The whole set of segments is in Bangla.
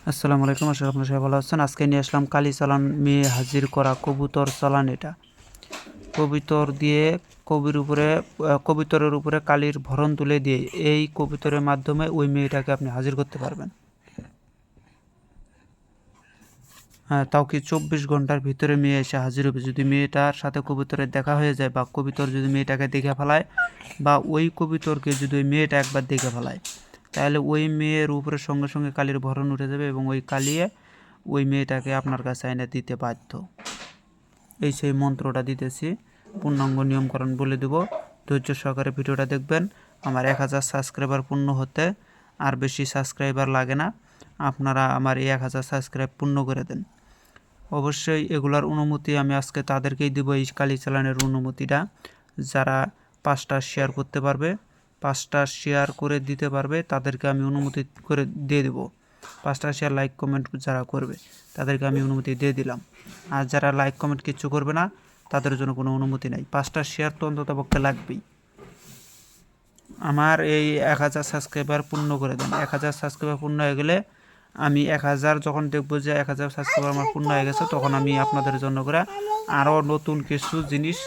আসসালামু আলাইকুম, আশা করি আপনারা সবাই ভালো আছেন। আজকে নিয়ে আসলাম কালি চালান মেয়ে হাজির করা কবুতর চালান। এটা কবুতর দিয়ে কবুতরের উপরে কালির ভরণ তুলে দিয়ে এই কবুতরের মাধ্যমে ওই মেয়েটাকে আপনি হাজির করতে পারবেন। হ্যাঁ, তাও কি 24 ঘন্টার ভিতরে মেয়ে এসে হাজির হবে। যদি মেয়েটার সাথে কবুতরের দেখা হয়ে যায় বা কবুতর যদি মেয়েটাকে দেখে ফেলায় বা ওই কবুতরকে যদি ওই মেয়েটা একবার দেখে ফেলায়, তাহলে ওই মেয়ের উপরে সঙ্গে সঙ্গে কালির ভরণ উঠে যাবে এবং ওই কালিয়ে ওই মেয়েটাকে আপনার কাছে এনে দিতে বাধ্য। এই সেই মন্ত্রটা দিতেছি, পূর্ণাঙ্গ নিয়মকরণ বলে দেব। ধৈর্য সহকারে ভিডিওটা দেখবেন। আমার 1000 সাবস্ক্রাইবার পূর্ণ হতে আর বেশি সাবস্ক্রাইবার লাগে না। আপনারা আমার এই 1000 সাবস্ক্রাইব পূর্ণ করে দেন। অবশ্যই এগুলার অনুমতি আমি আজকে তাদেরকেই দেবো, এই কালি চালানের অনুমতিটা। যারা 5টা শেয়ার করতে পারবে, 5টা শেয়ার করে দিতে পারবে, তাদেরকে আমি অনুমতি করে দিয়ে দেবো। 5টা শেয়ার লাইক কমেন্ট যারা করবে তাদেরকে আমি অনুমতি দিয়ে দিলাম। আর যারা লাইক কমেন্ট কিচ্ছু করবে না, তাদের জন্য কোনো অনুমতি নাই। 5টা শেয়ার তো অন্তত পক্ষে লাগবেই। আমার এই 1000 সাবস্ক্রাইবার পূর্ণ করে দেন। 1000 সাবস্ক্রাইবার পূর্ণ হয়ে গেলে আমি 1000 যখন দেখবো যে 1000 সাবস্ক্রাইবার আমার পূর্ণ হয়ে গেছে, তখন আমি আপনাদের জন্য করে আরও নতুন কিছু জিনিস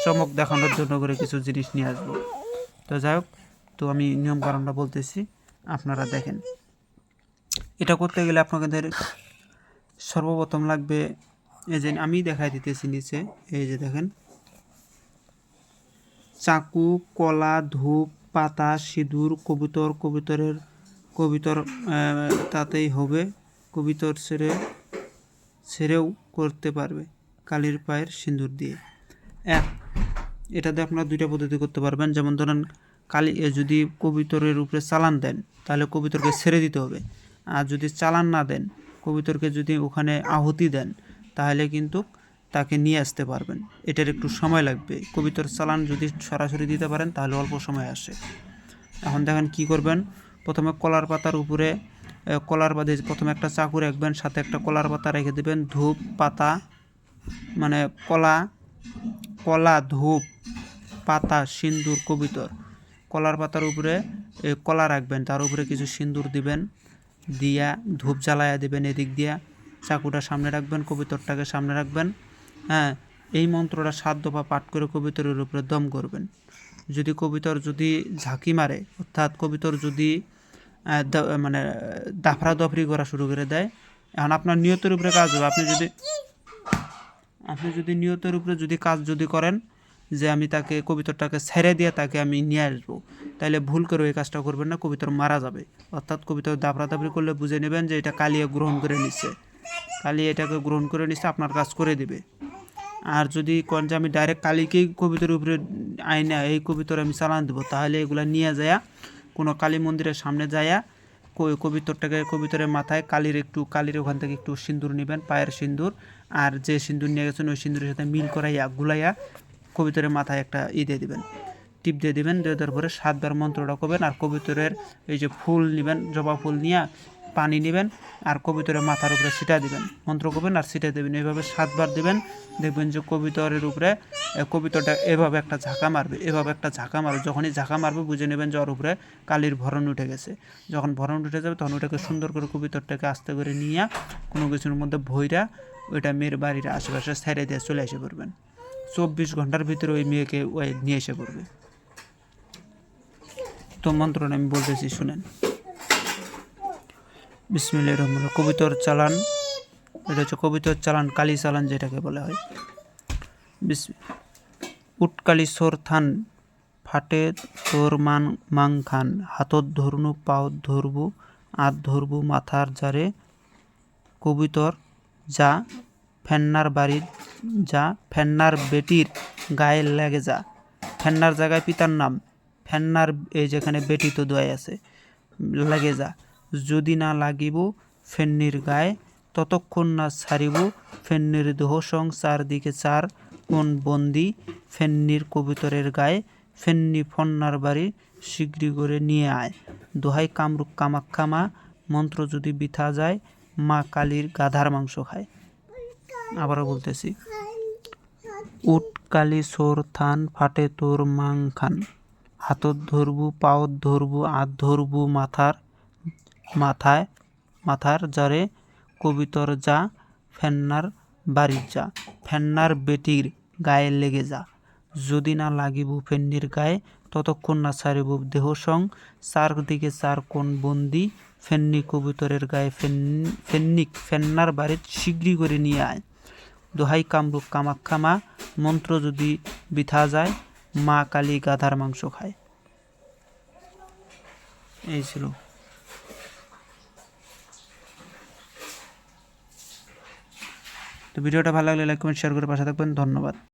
চমক দেখানোর জন্য করে কিছু জিনিস নিয়ে আসবো। তো যাই হোক, তো আমি নিয়মকানুনটা বলতেছি, আপনারা দেখেন। এটা করতে গেলে আপনাদের সর্বপ্রথম লাগবে, এই যে আমি দেখাই দিতেছি নিচে, এই যে দেখেন, চাকু, কলা, ধূপ, পাতা, সিঁদুর, কবিতর তাতেই হবে। কবিতর ছেড়েও করতে পারবে কালির পায়ের সিঁদুর দিয়ে। এক, এটাতে আপনারা 2টা পদ্ধতি করতে পারবেন। যেমন ধরেন, যদি কবিতরের উপরে চালান দেন, তাহলে কবিতরকে ছেড়ে দিতে হবে। আর যদি চালান না দেন, কবিতরকে যদি ওখানে আহুতি দেন, তাহলে কিন্তু তাকে নিয়ে আসতে পারবেন। এটার একটু সময় লাগবে। কবিতর চালান যদি সরাসরি দিতে পারেন, তাহলে অল্প সময় আসে। এখন দেখেন কি করবেন। প্রথমে কলার পাতার উপরে কলার বাদে প্রথমে একটা চাকু রাখবেন, সাথে একটা কলার পাতা রেখে দেবেন। ধূপ পাতা, মানে কলা, ধূপ, পাতা, সিন্দুর, কবিতর। কলার পাতার উপরে কলা রাখবেন, তার উপরে কিছু সিন্দুর দিবেন, দিয়া ধূপ জ্বালায়া দিবেন এদিক দিয়া। চাকুটা সামনে রাখবেন, কবিতরটাকে সামনে রাখবেন। হ্যাঁ, এই মন্ত্রটা 7 দফা পাঠ করে কবিতরের উপরে দম করবেন। যদি কবিতর যদি ঝাঁকি মারে, অর্থাৎ কবিতর যদি মানে দাফরা দফরি করা শুরু করে দেয়, এখন আপনার নিয়তের উপরে কাজ হবে। আপনি যদি নিয়তের উপরে যদি কাজ যদি করেন যে আমি তাকে কবিতরটাকে ছেড়ে দিয়ে তাকে আমি নিয়ে আসবো, তাহলে ভুল করে ওই কাজটা করবেন না, কবিতর মারা যাবে। অর্থাৎ কবিতর দাবড়াদাবড়ি করলে বুঝে নেবেন যে এটা কালিয়া গ্রহণ করে নিচ্ছে, কালিয়া এটাকে গ্রহণ করে নিচ্ছে, আপনার কাজ করে দিবে। আর যদি কোন যে আমি ডাইরেক্ট কালিকেই কবিতরের উপরে আইনা এই কবিতর আমি চালান দেবো, তাহলে এগুলা নিয়ে যায়া কোনো কালী মন্দিরের সামনে যায়া কবিতরের মাথায় কালির ওখান থেকে একটু সিঁদুর নেবেন, পায়ের সিঁদুর। আর যে সিঁদুর নিয়ে গেছেন ওই সিঁদুরের সাথে মিল করাইয়া গুলাইয়া কবিতরের মাথায় একটা দিয়ে দিবেন, টিপ দিয়ে দিবেন। দেওয়ার পরে 7বার মন্ত্রটা করবেন। আর কবিতরের এই যে ফুল নেবেন, জবা ফুল নিয়ে পানি নেবেন আর কবিতরের মাথার উপরে ছিটা দিবেন, মন্ত্র করবেন আর ছিটা দেবেন। এইভাবে 7বার দিবেন। দেখবেন যে কবিতরের উপরে কবিতরটা এভাবে একটা ঝাঁকা মারবে। যখনই ঝাঁকা মারবে বুঝে নেবেন যে ওর উপরে কালির ভরণ উঠে গেছে। যখন ভরণ উঠে যাবে, তখন ওটাকে সুন্দর করে কবিতরটাকে আস্তে করে নিয়ে কোনো কিছুর মধ্যে ভইরা ওইটা মেয়ের বাড়ির আশেপাশে ছেড়ে দিয়ে চলে এসে পড়বেন। 24 ঘন্টার ভিতরে ওই মেয়েকে ওই নিয়ে এসে পড়বে। তো মন্ত্রটা আমি বলতেছি, শুনেন। বিসমিল্লাহির রহমানির রহিম। কবিতর চালান, এটা হচ্ছে কবিতর চালান, কালি চালান যেটাকে বলা হয়। উটকালি সোর থান ফাটে তোর মাং খান, হাতত ধরনু পাওত ধরবু আত ধরবু মাথার জারে, কবিতর যা ফেন্নার বাড়ির যা, ফেন্নার বেটির গায়ে লাগে যা। ফেন্নার জায়গায় পিতার নাম, ফেন্নার এই যেখানে বেটি তো দোয়াই আছে, লাগে যা। যদি না লাগিব ফেন্নির গায়ে, ততক্ষণ না ছাড়িব ফেন্নির দেহ সং চারদিকে 4 কোণ বন্দি, ফেন্নির কবিতরের গায়ে ফেন্নি ফন্নার বাড়ি শীঘ্রই করে নিয়ে আয়। দোহাই কামরূপ কামাখ্যা মা, মন্ত্র যদি বৃথা যায়, মা কালীর গাধার মাংস খায়। আবারও বলতেছি, উট কালি সোর থান ফাটে তোর মাং খান, হাতত ধরবু পাওত ধরবু আত ধরবু মাথায় মাথার জারে কবিতর যা ফেন্নার বাড়ির যা ফেন্নার বেটির গায়ে লেগে যা যদি না লাগিব ফেন্নির গায়ে ততক্ষণ না ছাড়িব দেহ সং চার দিকে চার কোণ বন্দি ফেন্নি কবুতরের গায়ে ফেন্নিক ফেন্নার বাড়ির শীঘ্রই করে নিয়ে আয় দোহাই কামরূপ কামাখ্যা মা মন্ত্র যদি বৃথা যায় মা কালী গাধার মাংস খায়। এই ছিল। তো ভিডিওটা ভালো লাগলে লাইক কমেন্ট শেয়ার করে পাশে থাকবেন। ধন্যবাদ।